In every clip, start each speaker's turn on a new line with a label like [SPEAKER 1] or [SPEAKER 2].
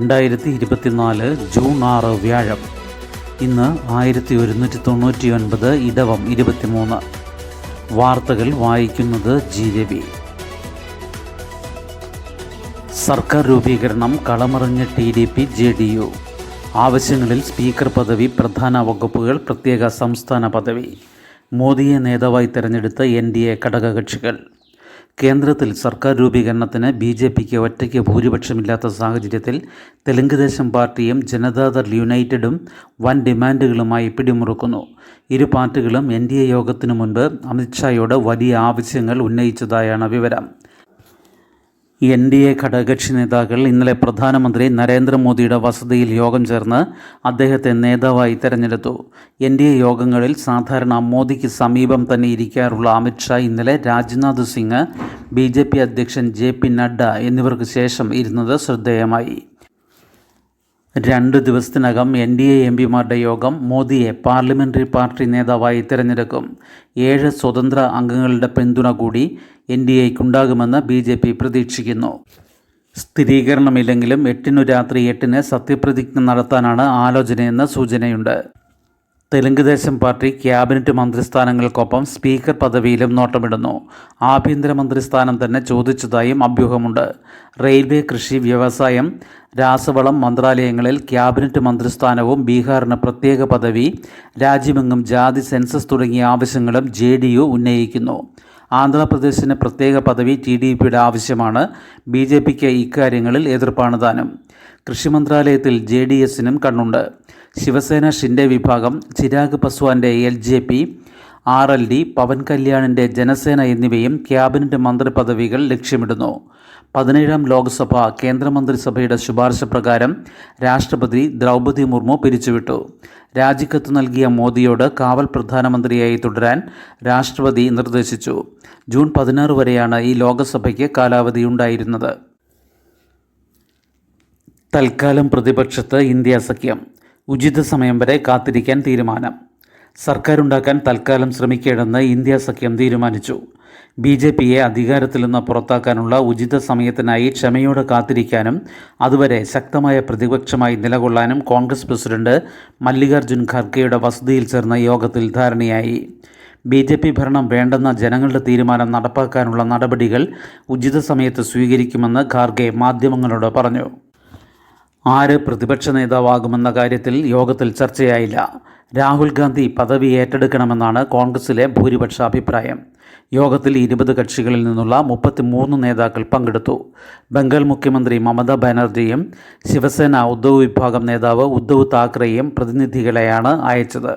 [SPEAKER 1] 2024 June 6 വ്യാഴം. ഇന്ന് 1199 ഇടവം 23. വാർത്തകൾ വായിക്കുന്നത് ജി രവി. സർക്കാർ രൂപീകരണം കളമറിഞ്ഞ TDP JDU. ആവശ്യങ്ങളിൽ സ്പീക്കർ പദവി, പ്രധാന വകുപ്പുകൾ, പ്രത്യേക സംസ്ഥാന പദവി. മോദിയെ നേതാവായി തെരഞ്ഞെടുത്ത NDA ഘടകകക്ഷികൾ. കേന്ദ്രത്തിൽ സർക്കാർ രൂപീകരണത്തിന് BJPക്ക് ഒറ്റയ്ക്ക് ഭൂരിപക്ഷമില്ലാത്ത സാഹചര്യത്തിൽ തെലുങ്ക് ദേശം പാർട്ടിയും ജനതാദൾ യുണൈറ്റഡും വൻ ഡിമാൻഡുകളുമായി പിടിമുറുക്കുന്നു. ഇരു പാർട്ടികളും NDA യോഗത്തിനു മുൻപ് അമിത്ഷായോട് വലിയ ആവശ്യങ്ങൾ ഉന്നയിച്ചതായാണ് വിവരം. NDA ഘടകകക്ഷി നേതാക്കൾ ഇന്നലെ പ്രധാനമന്ത്രി നരേന്ദ്രമോദിയുടെ വസതിയിൽ യോഗം ചേർന്ന് അദ്ദേഹത്തെ നേതാവായി തെരഞ്ഞെടുത്തു. NDA യോഗങ്ങളിൽ സാധാരണ മോദിക്ക് സമീപം തന്നെ ഇരിക്കാറുള്ള അമിത്ഷാ ഇന്നലെ രാജ്നാഥ് സിംഗ്, BJP അധ്യക്ഷൻ JP നഡ്ഡ എന്നിവർക്ക് ശേഷം ഇരുന്നത് ശ്രദ്ധേയമായി. 2 ദിവസത്തിനകം NDA MPമാരുടെ യോഗം മോദിയെ പാർലമെൻ്ററി പാർട്ടി നേതാവായി തിരഞ്ഞെടുക്കും. 7 സ്വതന്ത്ര അംഗങ്ങളുടെ പിന്തുണ കൂടി NDAയ്ക്കുണ്ടാകുമെന്ന് BJP പ്രതീക്ഷിക്കുന്നു. സ്ഥിരീകരണമില്ലെങ്കിലും 8 രാത്രി 8 സത്യപ്രതിജ്ഞ നടത്താനാണ് ആലോചനയെന്ന് സൂചനയുണ്ട്. തെലുങ്ക് ദേശം പാർട്ടി ക്യാബിനറ്റ് മന്ത്രിസ്ഥാനങ്ങൾക്കൊപ്പം സ്പീക്കർ പദവിയിലും നോട്ടമിടുന്നു. ആഭ്യന്തര മന്ത്രിസ്ഥാനം തന്നെ ചോദിച്ചതായും അഭ്യൂഹമുണ്ട്. റെയിൽവേ, കൃഷി, വ്യവസായം, രാസവളം മന്ത്രാലയങ്ങളിൽ ക്യാബിനറ്റ് മന്ത്രിസ്ഥാനവും ബീഹാറിന് പ്രത്യേക പദവി, രാജ്യമെങ്ങും ജാതി സെൻസസ് തുടങ്ങിയ ആവശ്യങ്ങളും JDU ഉന്നയിക്കുന്നു. ആന്ധ്രാപ്രദേശിന് പ്രത്യേക പദവി TDPയുടെ ആവശ്യമാണ്. BJPക്ക് ഇക്കാര്യങ്ങളിൽ എതിർപ്പാണ് താനും. കൃഷി മന്ത്രാലയത്തിൽ JDSനും കണ്ണുണ്ട്. ശിവസേന ഷിൻഡെ വിഭാഗം, ചിരാഗ് പസ്വാന്റെ LJP, RLD, പവൻ കല്യാണിൻ്റെ ജനസേന എന്നിവയും ക്യാബിനറ്റ് മന്ത്രി പദവികൾ ലക്ഷ്യമിടുന്നു. 17ാം ലോക്സഭ കേന്ദ്രമന്ത്രിസഭയുടെ ശുപാർശ പ്രകാരം രാഷ്ട്രപതി ദ്രൗപദി മുർമു പിരിച്ചുവിട്ടു. രാജിക്കത്ത് നൽകിയ മോദിയോട് കാവൽ പ്രധാനമന്ത്രിയായി തുടരാൻ രാഷ്ട്രപതി നിർദ്ദേശിച്ചു. ജൂൺ 16 വരെയാണ് ഈ ലോക്സഭയ്ക്ക് കാലാവധിയുണ്ടായിരുന്നത്. തൽക്കാലം പ്രതിപക്ഷത്ത് ഇന്ത്യ സഖ്യം. ഉചിത സമയം വരെ കാത്തിരിക്കാൻ തീരുമാനം. സർക്കാരുണ്ടാക്കാൻ തൽക്കാലം ശ്രമിക്കേണ്ടെന്ന് ഇന്ത്യ സഖ്യം തീരുമാനിച്ചു. BJPയെ അധികാരത്തിൽ നിന്ന് പുറത്താക്കാനുള്ള ഉചിത സമയത്തിനായി ക്ഷമയോടെ കാത്തിരിക്കാനും അതുവരെ ശക്തമായ പ്രതിപക്ഷമായി നിലകൊള്ളാനും കോൺഗ്രസ് പ്രസിഡന്റ് മല്ലികാർജുൻ ഖാർഗെയുടെ വസതിയിൽ ചേർന്ന യോഗത്തിൽ ധാരണയായി. BJP ഭരണം വേണ്ടെന്ന ജനങ്ങളുടെ തീരുമാനം നടപ്പാക്കാനുള്ള നടപടികൾ ഉചിത സമയത്ത് സ്വീകരിക്കുമെന്ന് ഖാർഗെ മാധ്യമങ്ങളോട് പറഞ്ഞു. ആര് പ്രതിപക്ഷ നേതാവാകുമെന്ന കാര്യത്തിൽ യോഗത്തിൽ ചർച്ചയായില്ല. രാഹുൽ ഗാന്ധി പദവി ഏറ്റെടുക്കണമെന്നാണ് കോൺഗ്രസിലെ ഭൂരിപക്ഷ അഭിപ്രായം. യോഗത്തിൽ 20 കക്ഷികളിൽ നിന്നുള്ള 33 നേതാക്കൾ പങ്കെടുത്തു. ബംഗാൾ മുഖ്യമന്ത്രി മമതാ ബാനർജിയും ശിവസേന ഉദ്ധവ് വിഭാഗം നേതാവ് ഉദ്ധവ് താക്കറെയും പ്രതിനിധികളെയാണ് അയച്ചത്.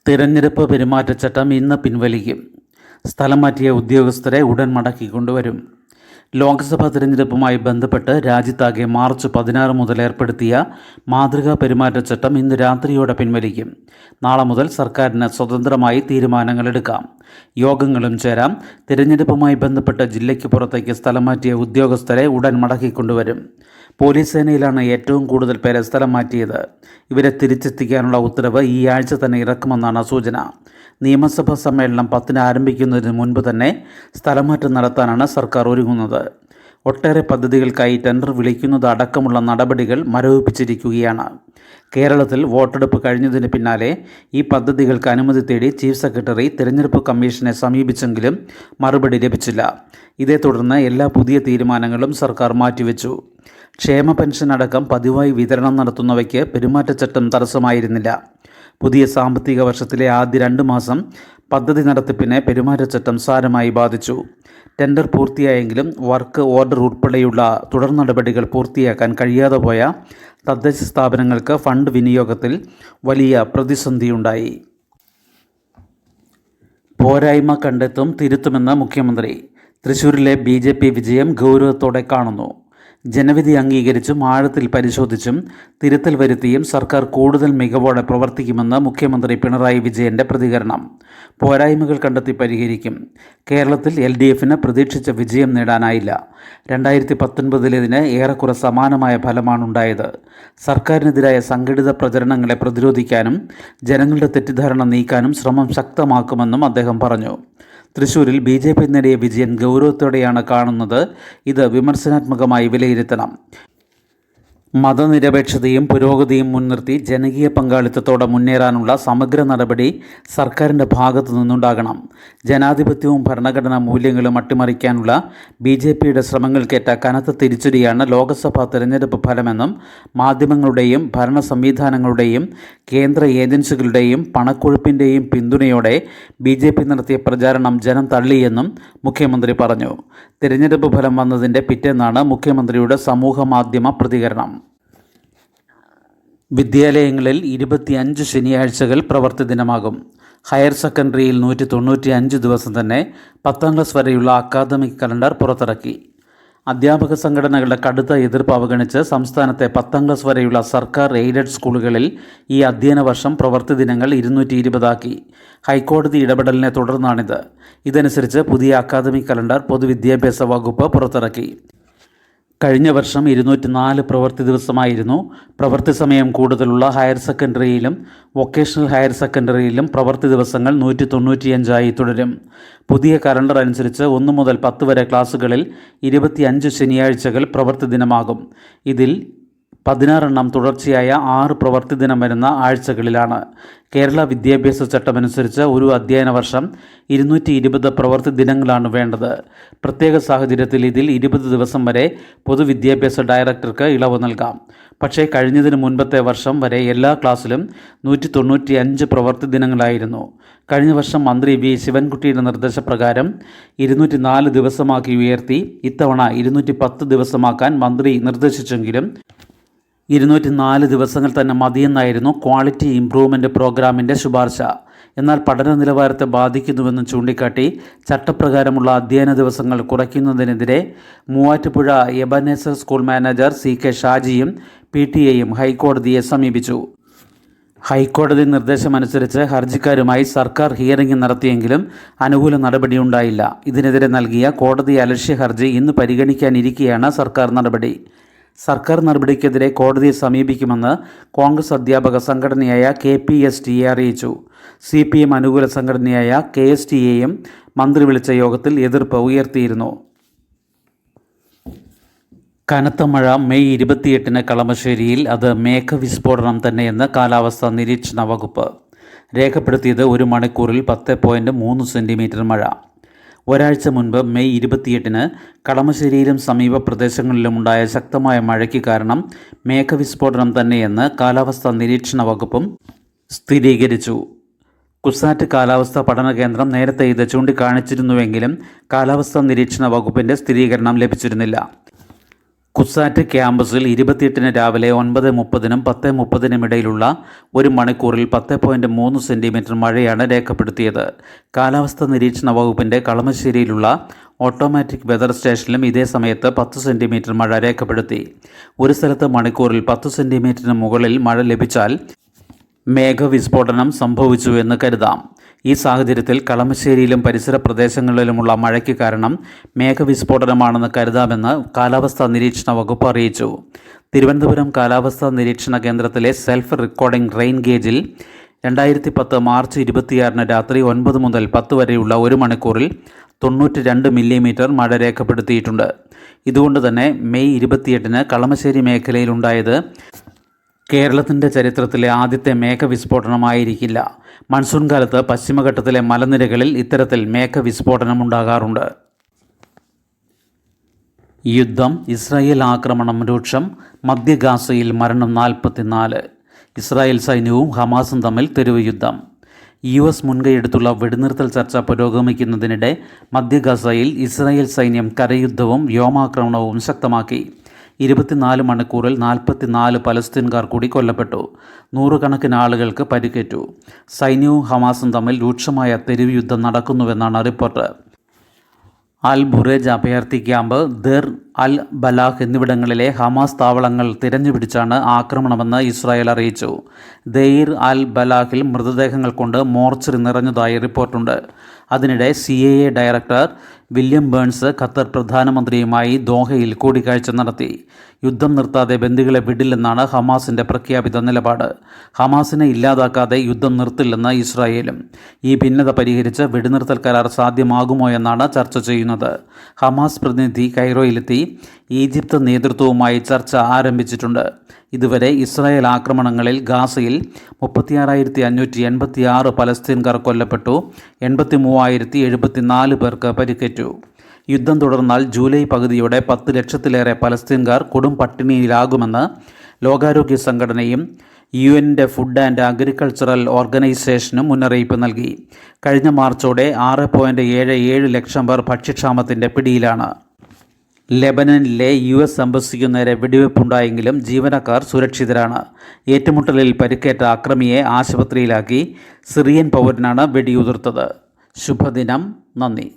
[SPEAKER 1] തിരഞ്ഞെടുപ്പ് പെരുമാറ്റച്ചട്ടം ഇന്ന് പിൻവലിക്കും. സ്ഥലം മാറ്റിയ ഉദ്യോഗസ്ഥരെ ഉടൻ മടക്കിക്കൊണ്ടുവരും. ലോക്സഭാ തിരഞ്ഞെടുപ്പുമായി ബന്ധപ്പെട്ട് രാജ്യത്താകെ മാർച്ച് 16 മുതൽ ഏർപ്പെടുത്തിയ മാതൃകാ പെരുമാറ്റച്ചട്ടം ഇന്ന് രാത്രിയോടെ പിൻവലിക്കും. നാളെ മുതൽ സർക്കാരിന് സ്വതന്ത്രമായി തീരുമാനങ്ങളെടുക്കാം. യോഗങ്ങളും ചേരാം. തിരഞ്ഞെടുപ്പുമായി ബന്ധപ്പെട്ട് ജില്ലയ്ക്ക് പുറത്തേക്ക് സ്ഥലം മാറ്റിയ ഉദ്യോഗസ്ഥരെ ഉടൻ മടക്കിക്കൊണ്ടുവരും. പോലീസ് സേനയിലാണ് ഏറ്റവും കൂടുതൽ പേരെ സ്ഥലം മാറ്റിയത്. ഇവരെ തിരിച്ചെത്തിക്കാനുള്ള ഉത്തരവ് ഈ ആഴ്ച തന്നെ ഇറക്കുമെന്നാണ് സൂചന. നിയമസഭാ സമ്മേളനം 10 ആരംഭിക്കുന്നതിന് മുൻപ് തന്നെ സ്ഥലമാറ്റം നടത്താനാണ് സർക്കാർ ഒരുങ്ങുന്നത്. ഒട്ടേറെ പദ്ധതികൾക്കായി ടെൻഡർ വിളിക്കുന്നത് അടക്കമുള്ള നടപടികൾ മരവിപ്പിച്ചിരിക്കുകയാണ്. കേരളത്തിൽ വോട്ടെടുപ്പ് കഴിഞ്ഞതിന് പിന്നാലെ ഈ പദ്ധതികൾക്ക് അനുമതി തേടി ചീഫ് സെക്രട്ടറി തിരഞ്ഞെടുപ്പ് കമ്മീഷനെ സമീപിച്ചെങ്കിലും മറുപടി ലഭിച്ചില്ല. ഇതേ തുടർന്ന് എല്ലാ പുതിയ തീരുമാനങ്ങളും സർക്കാർ മാറ്റിവെച്ചു. ക്ഷേമ പെൻഷൻ അടക്കം പതിവായി വിതരണം നടത്തുന്നവയ്ക്ക് പെരുമാറ്റച്ചട്ടം തടസ്സമായിരുന്നില്ല. പുതിയ സാമ്പത്തിക വർഷത്തിലെ ആദ്യ 2 മാസം പദ്ധതി നടത്തിപ്പിനെ പെരുമാറ്റച്ചട്ടം സാരമായി ബാധിച്ചു. ടെൻഡർ പൂർത്തിയായെങ്കിലും വർക്ക് ഓർഡർ ഉൾപ്പെടെയുള്ള തുടർ നടപടികൾ പൂർത്തിയാക്കാൻ കഴിയാതെ പോയ തദ്ദേശ സ്ഥാപനങ്ങൾക്ക് ഫണ്ട് വിനിയോഗത്തിൽ വലിയ പ്രതിസന്ധിയുണ്ടായി. പോരായ്മ കണ്ടെത്തും, തിരുത്തുമെന്ന് മുഖ്യമന്ത്രി. തൃശ്ശൂരിലെ BJP വിജയം ഗൗരവത്തോടെ കാണുന്നു. ജനവിധി അംഗീകരിച്ചും ആഴത്തിൽ പരിശോധിച്ചും തിരുത്തൽ വരുത്തിയും സർക്കാർ കൂടുതൽ മികവോടെ പ്രവർത്തിക്കുമെന്ന് മുഖ്യമന്ത്രി പിണറായി വിജയൻ്റെ പ്രതികരണം. പോരായ്മകൾ കണ്ടെത്തി പരിഹരിക്കും. കേരളത്തിൽ LDFന് പ്രതീക്ഷിച്ച വിജയം നേടാനായില്ല. 2019 ഏറെക്കുറെ സമാനമായ ഫലമാണുണ്ടായത്. സർക്കാരിനെതിരായ സംഘടിത പ്രചരണങ്ങളെ പ്രതിരോധിക്കാനും ജനങ്ങളുടെ തെറ്റിദ്ധാരണ നീക്കാനും ശ്രമം ശക്തമാക്കുമെന്നും അദ്ദേഹം പറഞ്ഞു. തൃശൂരിൽ BJP നേടിയ വിജയം ഗൗരവത്തോടെയാണ് കാണുന്നത്. ഇത് വിമർശനാത്മകമായി വിലയിരുത്തണം. മതനിരപേക്ഷതയും പുരോഗതിയും മുൻനിർത്തി ജനകീയ പങ്കാളിത്തത്തോടെ മുന്നേറാനുള്ള സമഗ്ര നടപടി സർക്കാരിൻ്റെ ഭാഗത്തു നിന്നുണ്ടാകണം. ജനാധിപത്യവും ഭരണഘടനാ മൂല്യങ്ങളും അട്ടിമറിക്കാനുള്ള BJPയുടെ ശ്രമങ്ങൾക്കേറ്റ കനത്ത തിരിച്ചടിയാണ് ലോക്സഭാ തെരഞ്ഞെടുപ്പ് ഫലമെന്നും മാധ്യമങ്ങളുടെയും ഭരണ സംവിധാനങ്ങളുടെയും കേന്ദ്ര ഏജൻസികളുടെയും പണക്കൊഴുപ്പിൻ്റെയും പിന്തുണയോടെ BJP നടത്തിയ പ്രചാരണം ജനം തള്ളിയെന്നും മുഖ്യമന്ത്രി പറഞ്ഞു. തിരഞ്ഞെടുപ്പ് ഫലം വന്നതിൻ്റെ പിറ്റേന്നാണ് മുഖ്യമന്ത്രിയുടെ സമൂഹമാധ്യമ പ്രതികരണം. വിദ്യാലയങ്ങളിൽ 25 ശനിയാഴ്ചകൾ പ്രവൃത്തി ദിനമാകും. ഹയർ സെക്കൻഡറിയിൽ 195 ദിവസം തന്നെ 10ാം ക്ലാസ് വരെയുള്ള അക്കാദമിക് കലണ്ടർ പുറത്തിറക്കി. അധ്യാപക സംഘടനകളുടെ കടുത്ത എതിർപ്പ് അവഗണിച്ച് സംസ്ഥാനത്തെ 10ാം ക്ലാസ് വരെയുള്ള സർക്കാർ എയ്ഡഡ് സ്കൂളുകളിൽ ഈ അധ്യയന വർഷം പ്രവൃത്തി ദിനങ്ങൾ 220 ആക്കി. ഹൈക്കോടതി ഇടപെടലിനെ തുടർന്നാണിത്. ഇതനുസരിച്ച് പുതിയ അക്കാദമിക് കലണ്ടർ പൊതുവിദ്യാഭ്യാസ വകുപ്പ് പുറത്തിറക്കി. കഴിഞ്ഞ വർഷം 204 പ്രവൃത്തി ദിവസമായിരുന്നു. പ്രവൃത്തി സമയം കൂടുതലുള്ള ഹയർ സെക്കൻഡറിയിലും വൊക്കേഷണൽ ഹയർ സെക്കൻഡറിയിലും പ്രവൃത്തി ദിവസങ്ങൾ 195 തുടരും. പുതിയ കലണ്ടർ അനുസരിച്ച് 1 മുതൽ 10 വരെ ക്ലാസുകളിൽ 25 ശനിയാഴ്ചകൾ പ്രവൃത്തി ദിനമാകും. ഇതിൽ 16 തുടർച്ചയായ 6 പ്രവൃത്തി ദിനം വരുന്ന ആഴ്ചകളിലാണ്. കേരള വിദ്യാഭ്യാസ ചട്ടമനുസരിച്ച് ഒരു അധ്യയന വർഷം 220 പ്രവൃത്തി ദിനങ്ങളാണ് വേണ്ടത്. പ്രത്യേക സാഹചര്യത്തിൽ ഇതിൽ 20 ദിവസം വരെ പൊതുവിദ്യാഭ്യാസ ഡയറക്ടർക്ക് ഇളവ് നൽകാം. പക്ഷേ കഴിഞ്ഞതിന് മുൻപത്തെ വർഷം വരെ എല്ലാ ക്ലാസ്സിലും 195 പ്രവൃത്തി ദിനങ്ങളായിരുന്നു. കഴിഞ്ഞ വർഷം മന്ത്രി വി ശിവൻകുട്ടിയുടെ നിർദ്ദേശപ്രകാരം 204 ദിവസമാക്കി ഉയർത്തി. ഇത്തവണ 210 ദിവസമാക്കാൻ മന്ത്രി നിർദ്ദേശിച്ചെങ്കിലും 204 ദിവസങ്ങൾ തന്നെ മതിയെന്നായിരുന്നു ക്വാളിറ്റി ഇംപ്രൂവ്മെൻറ്റ് പ്രോഗ്രാമിൻ്റെ ശുപാർശ. എന്നാൽ പഠന നിലവാരത്തെ ബാധിക്കുന്നുവെന്ന് ചൂണ്ടിക്കാട്ടി ചട്ടപ്രകാരമുള്ള അധ്യയന ദിവസങ്ങൾ കുറയ്ക്കുന്നതിനെതിരെ Muvattupuzha Ebenezer school manager CK ഷാജിയും PTA ഹൈക്കോടതിയെ സമീപിച്ചു. ഹൈക്കോടതി നിർദ്ദേശമനുസരിച്ച് ഹർജിക്കാരുമായി സർക്കാർ ഹിയറിംഗ് നടത്തിയെങ്കിലും അനുകൂല നടപടിയുണ്ടായില്ല. ഇതിനെതിരെ നൽകിയ കോടതി അലക്ഷ്യ ഹർജി ഇന്ന് പരിഗണിക്കാനിരിക്കെയാണ് സർക്കാർ നടപടി. സർക്കാർ നടപടിക്കെതിരെ കോടതിയെ സമീപിക്കുമെന്ന് കോൺഗ്രസ് അധ്യാപക സംഘടനയായ KPSTA അറിയിച്ചു. CPM അനുകൂല സംഘടനയായ KSTAയും മന്ത്രി വിളിച്ച യോഗത്തിൽ എതിർപ്പ് ഉയർത്തിയിരുന്നു. കനത്ത മഴ മെയ് 28 കളമശ്ശേരിയിൽ. അത് മേഘവിസ്ഫോടനം തന്നെയെന്ന് കാലാവസ്ഥാ നിരീക്ഷണ വകുപ്പ് രേഖപ്പെടുത്തിയത്. 1 മണിക്കൂറിൽ 10.3 സെൻറ്റിമീറ്റർ മഴ. ഒരാഴ്ച മുൻപ് മെയ് 28 കളമശ്ശേരിയിലും സമീപ പ്രദേശങ്ങളിലുമുണ്ടായ ശക്തമായ മഴയ്ക്ക് കാരണം മേഘവിസ്ഫോടനം തന്നെയെന്ന് കാലാവസ്ഥാ നിരീക്ഷണ വകുപ്പും സ്ഥിരീകരിച്ചു. കുസാറ്റ് കാലാവസ്ഥാ പഠന കേന്ദ്രം നേരത്തെ ഇത് ചൂണ്ടിക്കാണിച്ചിരുന്നുവെങ്കിലും കാലാവസ്ഥാ നിരീക്ഷണ വകുപ്പിൻ്റെ സ്ഥിരീകരണം ലഭിച്ചിരുന്നില്ല. കുസാറ്റ് ക്യാമ്പസിൽ 28 രാവിലെ 9:30 10:30 ഇടയിലുള്ള 1 മണിക്കൂറിൽ 10.3 സെൻറ്റിമീറ്റർ മഴയാണ് രേഖപ്പെടുത്തിയത്. കാലാവസ്ഥാ നിരീക്ഷണ വകുപ്പിൻ്റെ കളമശ്ശേരിയിലുള്ള ഓട്ടോമാറ്റിക് വെതർ സ്റ്റേഷനിലും ഇതേ സമയത്ത് 10 സെൻറ്റിമീറ്റർ മഴ രേഖപ്പെടുത്തി. ഒരു സ്ഥലത്ത് മണിക്കൂറിൽ 10 സെൻറ്റിമീറ്ററിന് മുകളിൽ മഴ ലഭിച്ചാൽ മേഘവിസ്ഫോടനം സംഭവിച്ചു എന്ന് കരുതാം. ഈ സാഹചര്യത്തിൽ കളമശ്ശേരിയിലും പരിസര പ്രദേശങ്ങളിലുമുള്ള മഴയ്ക്ക് കാരണം മേഘവിസ്ഫോടനമാണെന്ന് കരുതാമെന്ന് കാലാവസ്ഥാ നിരീക്ഷണ വകുപ്പ് അറിയിച്ചു. തിരുവനന്തപുരം കാലാവസ്ഥാ നിരീക്ഷണ കേന്ദ്രത്തിലെ സെൽഫ് റെക്കോർഡിംഗ് റെയിൻ ഗേജിൽ 2010 മാർച്ച് 26 രാത്രി 9 മുതൽ 10 വരെയുള്ള 1 മണിക്കൂറിൽ 92 മില്ലിമീറ്റർ മഴ രേഖപ്പെടുത്തിയിട്ടുണ്ട്. ഇതുകൊണ്ട് തന്നെ മെയ് 28 കളമശ്ശേരി മേഖലയിലുണ്ടായത് കേരളത്തിൻ്റെ ചരിത്രത്തിലെ ആദ്യത്തെ മേഘവിസ്ഫോടനമായിരിക്കില്ല. മൺസൂൺ കാലത്ത് പശ്ചിമഘട്ടത്തിലെ മലനിരകളിൽ ഇത്തരത്തിൽ മേഘവിസ്ഫോടനമുണ്ടാകാറുണ്ട്. യുദ്ധം, ഇസ്രായേൽ ആക്രമണം രൂക്ഷം. മധ്യ ഗാസയിൽ മരണം 44. ഇസ്രായേൽ സൈന്യവും ഹമാസും തമ്മിൽ തെരുവ് യുദ്ധം. US മുൻകൈയെടുത്തുള്ള വെടിനിർത്തൽ ചർച്ച പുരോഗമിക്കുന്നതിനിടെ മധ്യ ഗാസയിൽ ഇസ്രായേൽ സൈന്യം കരയുദ്ധവും വ്യോമാക്രമണവും ശക്തമാക്കി. 24 മണിക്കൂറിൽ 44 പലസ്തീൻകാർ കൂടി കൊല്ലപ്പെട്ടു. 100 കണക്കിന് ആളുകൾക്ക് പരിക്കേറ്റു. സൈന്യവും ഹമാസും തമ്മിൽ രൂക്ഷമായ തെരുവ് യുദ്ധം നടക്കുന്നുവെന്നാണ് റിപ്പോർട്ട്. അൽ ബുറേജ് അഭയാർത്ഥി ക്യാമ്പ്, ദെർ അൽ ബലാഹ് എന്നിവിടങ്ങളിലെ ഹമാസ് താവളങ്ങൾ തിരഞ്ഞുപിടിച്ചാണ് ആക്രമണമെന്ന് ഇസ്രായേൽ അറിയിച്ചു. ദെയ്ർ അൽ ബലാഹിൽ മൃതദേഹങ്ങൾ കൊണ്ട് മോർച്ചറി നിറഞ്ഞതായി റിപ്പോർട്ടുണ്ട്. അതിനിടെ CIA director William burns Qatar പ്രധാനമന്ത്രിയുമായി ദോഹയിൽ കൂടിക്കാഴ്ച നടത്തി. യുദ്ധം നിർത്താതെ ബന്ദികളെ വിടില്ലെന്നാണ് ഹമാസിൻ്റെ പ്രഖ്യാപിത നിലപാട്. ഹമാസിനെ ഇല്ലാതാക്കാതെ യുദ്ധം നിർത്തില്ലെന്ന് ഇസ്രായേലും. ഈ ഭിന്നത പരിഹരിച്ച് വെടിനിർത്തൽ കരാർ സാധ്യമാകുമോ എന്നാണ് ചർച്ച ചെയ്യുന്നത്. ഹമാസ് പ്രതിനിധി കൈറോയിലെത്തി ഈജിപ്ത് നേതൃത്വവുമായി ചർച്ച ആരംഭിച്ചിട്ടുണ്ട്. ഇതുവരെ ഇസ്രായേൽ ആക്രമണങ്ങളിൽ ഗാസയിൽ 36,586 പലസ്തീൻകാർ കൊല്ലപ്പെട്ടു. 83,074 പേർക്ക് പരിക്കേറ്റു. യുദ്ധം തുടർന്നാൽ ജൂലൈ പകുതിയോടെ 10 ലക്ഷത്തിലേറെ പലസ്തീൻകാർ കൊടും പട്ടിണിയിലാകുമെന്ന് ലോകാരോഗ്യ സംഘടനയും UN ഫുഡ് ആൻഡ് അഗ്രികൾച്ചറൽ ഓർഗനൈസേഷനും മുന്നറിയിപ്പ് നൽകി. കഴിഞ്ഞ മാർച്ചോടെ 6.77 ലക്ഷം പേർ ഭക്ഷ്യക്ഷാമത്തിൻ്റെ പിടിയിലാണ്. ലെബനനിലെ US എംബസിക്കു നേരെ വെടിവെപ്പുണ്ടായെങ്കിലും ജീവനക്കാർ സുരക്ഷിതരാണ്. ഏറ്റുമുട്ടലിൽ പരിക്കേറ്റ അക്രമിയെ ആശുപത്രിയിലാക്കി. സിറിയൻ പൗരനാണ് വെടിയുതിർത്തത്. ശുഭദിനം. നന്ദി.